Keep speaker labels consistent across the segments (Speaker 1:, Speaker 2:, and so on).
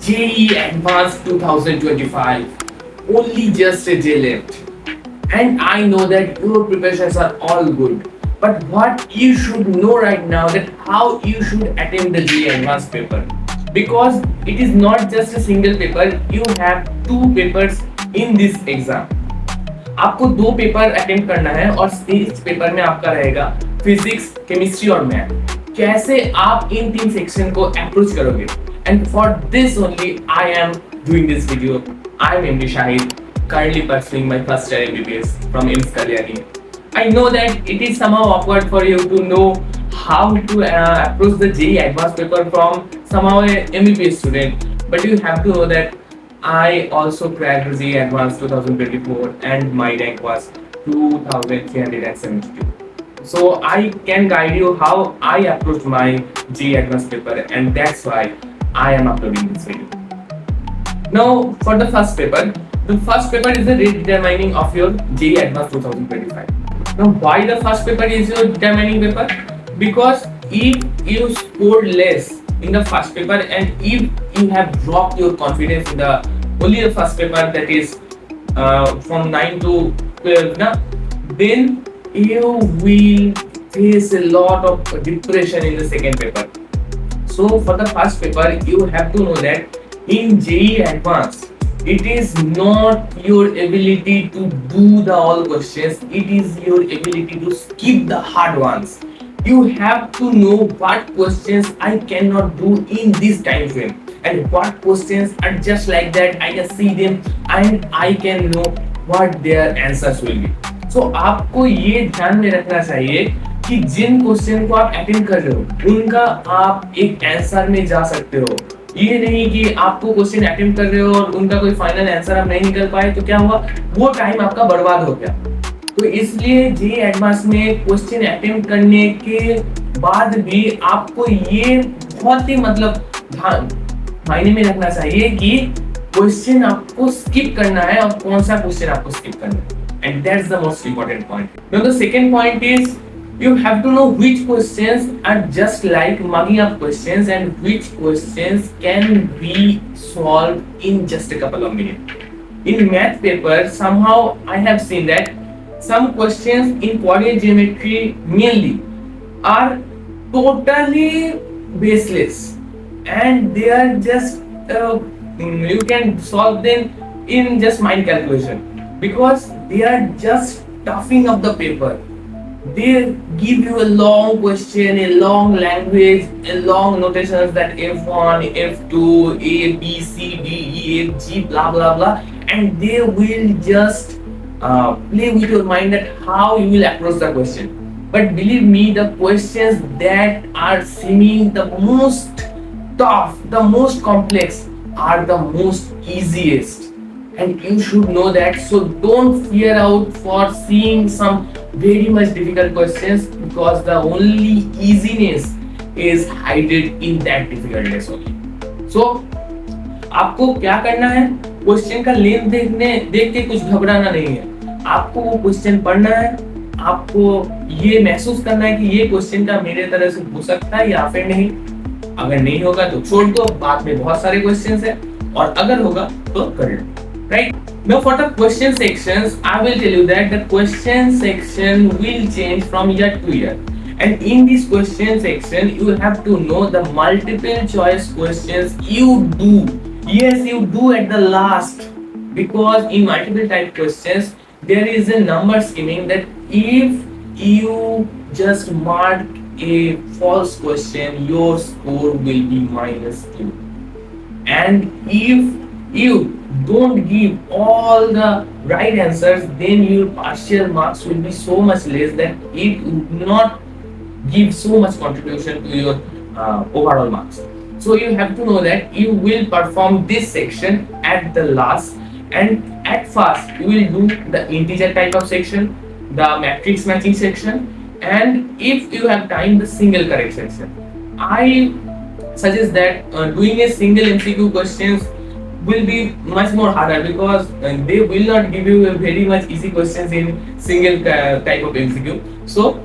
Speaker 1: JEE Advanced 2025. Only just a day left. And I know that your preparations are all good. But what you should know right now that how you should attempt the JEE Advanced paper. Because it is not just a single paper, you have two papers in this exam. आपको दो paper attempt करना है और इस paper में आपका रहेगा physics, chemistry और मैथ। कैसे आप इन तीन सेक्शन को अप्रोच करोगे? And for this only I am doing this video. I am MD Shahid, currently pursuing my first year MBBS from IIMS Kalyani. I know that it is somehow awkward for you to know how to approach the JEE Advanced paper from somehow a MBBS student, but you have to know that I also cracked the JEE Advanced 2024 and my rank was 2372. So I can guide you how I approached my JEE Advanced paper, and that's why I am uploading this video. Now for the first paper is the rate determining of your JEE Advanced 2025. Now why the first paper is your determining paper? Because if you scored less in the first paper and if you have dropped your confidence in the only the first paper, that is from 9 to 12, then you will face a lot of depression in the second paper. So for the first paper you have to know that in JEE Advanced it is not your ability to do the all questions, it is your ability to skip the hard ones. You have to know what questions I cannot do in this time frame and what questions are just like that I can see them and I can know what their answers will be. So आपको ये ध्यान में रखना चाहिए कि जिन question को आप attend कर रहे हो उनका आप एक आंसर में जा सकते हो। ये नहीं कि आपको क्वेश्चन अटेम्प्ट कर रहे हो और उनका कोई फाइनल आंसर आप नहीं निकल पाए तो क्या हुआ, वो टाइम आपका बर्बाद हो गया। तो इसलिए JEE एडवांस में क्वेश्चन अटेम्प्ट करने के बाद भी आपको ये बहुत ही ध्यान मायने में रखना चाहिए कि क्वेश्चन आपको स्किप करना है और कौन सा क्वेश्चन आपको स्किप करना है, and that's the most important point. Now the second point is you have to know which questions are just like mugging up questions and which questions can be solved in just a couple of minutes. In math paper, somehow I have seen that some questions in coordinate geometry mainly are totally baseless and they are just you can solve them in just mind calculation because they are just toughing up the paper. They give you a long question, a long language, a long notations that F1, F2, A, B, C, D, E, F, G, blah blah blah, and they will just play with your mind that how you will approach the question. But believe me, the questions that are seeming the most tough, the most complex, are the most easiest. And you should know that, so don't fear out for seeing some very much difficult questions because the only easiness is hidden in that difficultness only. So आपको क्या करना है, question का length देख के कुछ घबराना नहीं है, आपको वो क्वेश्चन पढ़ना है, आपको ये महसूस करना है कि ये क्वेश्चन का मेरे तरह से हो सकता है या फिर नहीं। अगर नहीं होगा तो छोड़ दो, बाद में बहुत सारे क्वेश्चंस है, और अगर होगा तो कर लो। Right? Now for the question sections, I will tell you that the question section will change from year to year. And in this question section, you have to know the multiple choice questions you do. Yes, you do at the last. Because in multiple type questions, there is a number scheming that if you just mark a false question, your score will be -2. And if you don't give all the right answers, then your partial marks will be so much less that it would not give so much contribution to your overall marks. So you have to know that you will perform this section at the last, and at first you will do the integer type of section, the matrix matching section, and if you have time, the single correct section. I suggest that doing a single MCQ questions will be much more harder because they will not give you a very much easy questions in single type of MCQ. So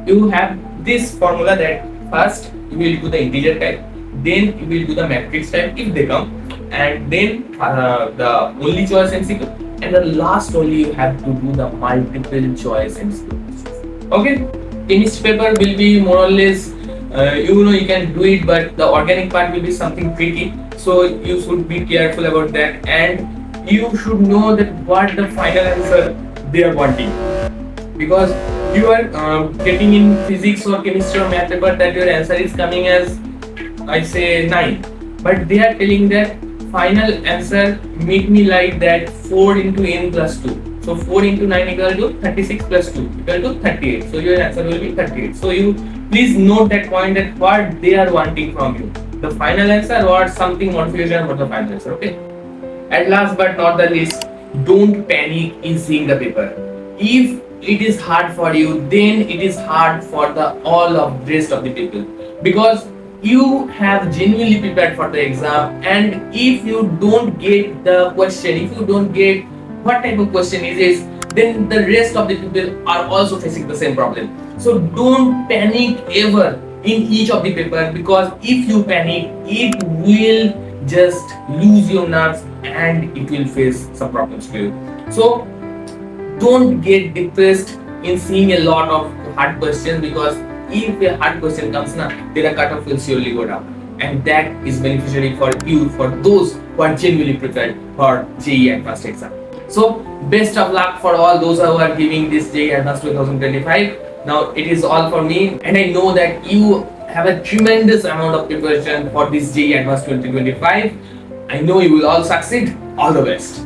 Speaker 1: you have this formula that first you will do the integer type, then you will do the matrix type if they come, and then the only choice MCQ, and the last only you have to do the multiple choice MCQ. Okay, chemistry paper will be more or less you can do it, but the organic part will be something tricky, so you should be careful about that, and you should know that what the final answer they are wanting, because you are getting in physics or chemistry or math paper that your answer is coming as I say 9, but they are telling that final answer make me like that 4 into n plus 2. So 4 into 9 equal to 36 plus 2 equal to 38. So your answer will be 38. So you please note that point, that what they are wanting from you, the final answer or something modification for the final answer. Okay. At last but not the least, don't panic in seeing the paper. If it is hard for you, then it is hard for the all of rest of the people, because you have genuinely prepared for the exam, and if you don't get the question, if you don't get what type of question is this, then the rest of the people are also facing the same problem. So don't panic ever in each of the paper, because if you panic, it will just lose your nerves and it will face some problems to you. So don't get depressed in seeing a lot of hard questions, because if a hard question comes now, then the cutoff will surely go down, and that is beneficiary for you, for those who are genuinely prepared for JEE Advanced exam. So best of luck for all those who are giving this JEE Advanced 2025. Now it is all for me, and I know that you have a tremendous amount of preparation for this JEE Advanced 2025. I know you will all succeed. All the best.